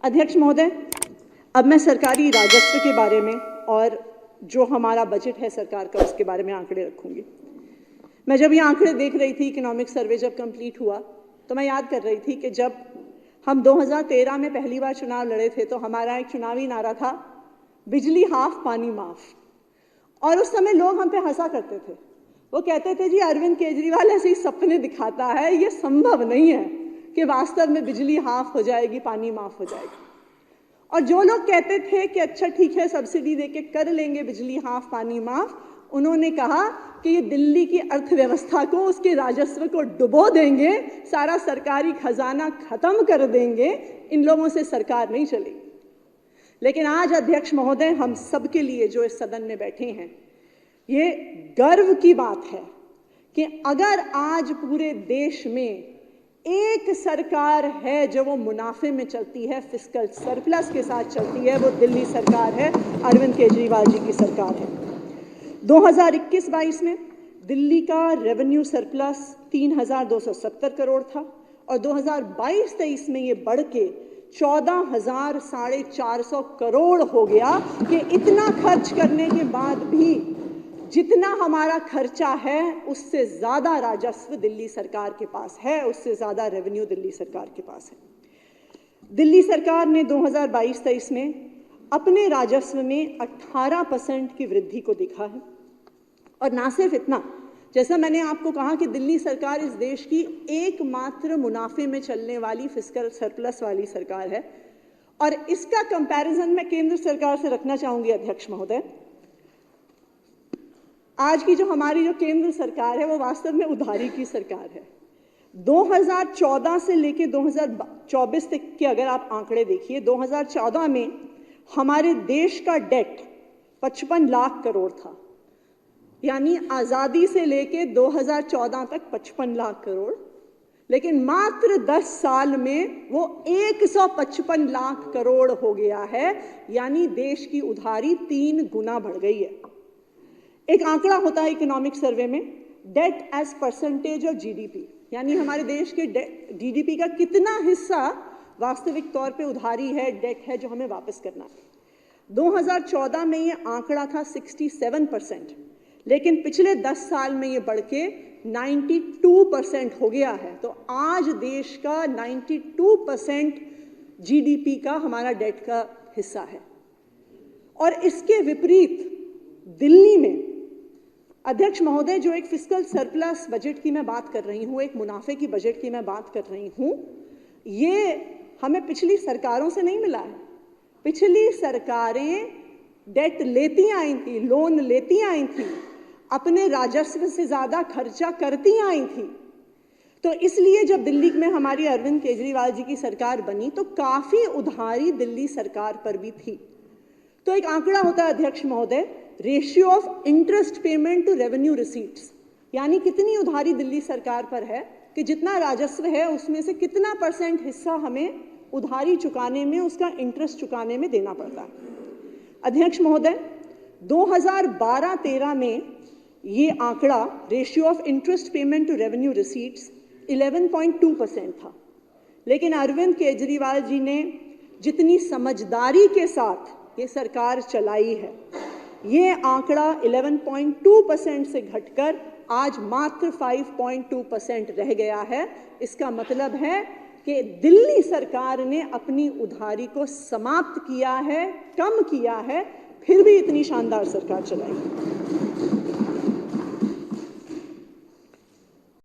अध्यक्ष महोदय, अब मैं सरकारी राजस्व के बारे में और जो हमारा बजट है सरकार का उसके बारे में आंकड़े रखूंगी। मैं जब ये आंकड़े देख रही थी, इकोनॉमिक सर्वे जब कंप्लीट हुआ, तो मैं याद कर रही थी कि जब हम 2013 में पहली बार चुनाव लड़े थे तो हमारा एक चुनावी नारा था, बिजली हाफ पानी माफ। और उस समय लोग हम पे हंसा करते थे। वो कहते थे, जी अरविंद केजरीवाल ऐसे ही सपने दिखाता है, ये संभव नहीं है कि वास्तव में बिजली हाफ हो जाएगी, पानी माफ हो जाएगी। और जो लोग कहते थे कि अच्छा ठीक है, सब्सिडी देके कर लेंगे बिजली हाफ पानी माफ, उन्होंने कहा कि ये दिल्ली की अर्थव्यवस्था को, उसके राजस्व को डुबो देंगे, सारा सरकारी खजाना खत्म कर देंगे, इन लोगों से सरकार नहीं चलेगी। लेकिन आज अध्यक्ष महोदय, हम सबके लिए जो इस सदन में बैठे हैं, ये गर्व की बात है कि अगर आज पूरे देश में एक सरकार है जो वो मुनाफे में चलती है, फिस्कल सरप्लस के साथ चलती है, वो दिल्ली सरकार है, अरविंद केजरीवाल जी की सरकार है। 2021-22 में दिल्ली का रेवेन्यू सरप्लस 3,270 करोड़ था और 2022-23 में ये बढ़ के 14,450 करोड़ हो गया कि इतना खर्च करने के बाद भी जितना हमारा खर्चा है उससे ज़्यादा राजस्व दिल्ली सरकार के पास है, उससे ज़्यादा रेवेन्यू दिल्ली सरकार के पास है। दिल्ली सरकार ने 2022-23 में अपने राजस्व में 18% की वृद्धि को देखा है। और ना सिर्फ इतना, जैसा मैंने आपको कहा कि दिल्ली सरकार इस देश की एकमात्र मुनाफे में चलने वाली फिस्कल सरप्लस वाली सरकार है। और इसका कंपैरिजन मैं केंद्र सरकार से रखना चाहूंगी अध्यक्ष महोदय। आज की जो हमारी जो केंद्र सरकार है वो वास्तव में उधारी की सरकार है। 2014 से लेके 2024 तक के अगर आप आंकड़े देखिए, 2014 में हमारे देश का डेट 55 लाख करोड़ था, यानी आज़ादी से लेके 2014 तक 55 लाख करोड़। लेकिन मात्र 10 साल में वो 155 लाख करोड़ हो गया है, यानी देश की उधारी 3 गुना बढ़ गई है। एक आंकड़ा होता है इकोनॉमिक सर्वे में, debt as percentage of GDP, यानी हमारे देश के जीडीपी का कितना हिस्सा वास्तविक तौर पे उधारी है, डेट है जो हमें वापस करना है। 2014 में ये आंकड़ा था 67%, लेकिन पिछले 10 साल में ये बढ़ के 92% हो गया है। तो आज देश का 92% जीडीपी का हमारा डेट का हिस्सा है। और इसके विपरीत दिल्ली में अध्यक्ष महोदय, जो एक फिस्कल सरप्लस बजट की मैं बात कर रही हूँ, एक मुनाफे की बजट की मैं बात कर रही हूँ, ये हमें पिछली सरकारों से नहीं मिला है। पिछली सरकारें डेट लेती आई थी, लोन लेती आई थी, अपने राजस्व से ज़्यादा खर्चा करती आई थी। तो इसलिए जब दिल्ली में हमारी अरविंद केजरीवाल जी की सरकार बनी तो काफ़ी उधारी दिल्ली सरकार पर भी थी। तो एक आंकड़ा होता है अध्यक्ष महोदय, ratio of interest payment to revenue receipts, यानी कितनी उधारी दिल्ली सरकार पर है कि जितना राजस्व है उसमें से कितना % हिस्सा हमें उधारी चुकाने में, उसका इंटरेस्ट चुकाने में देना पड़ता है। अध्यक्ष महोदय, 2012-13 में ये आंकड़ा ratio of interest payment to revenue receipts 11.2% था। लेकिन अरविंद केजरीवाल जी ने जितनी समझदारी के साथ ये सरकार चलाई है, ये आंकड़ा 11.2% से घटकर आज मात्र 5.2% रह गया है। इसका मतलब है कि दिल्ली सरकार ने अपनी उधारी को समाप्त किया है, कम किया है, फिर भी इतनी शानदार सरकार चलाई।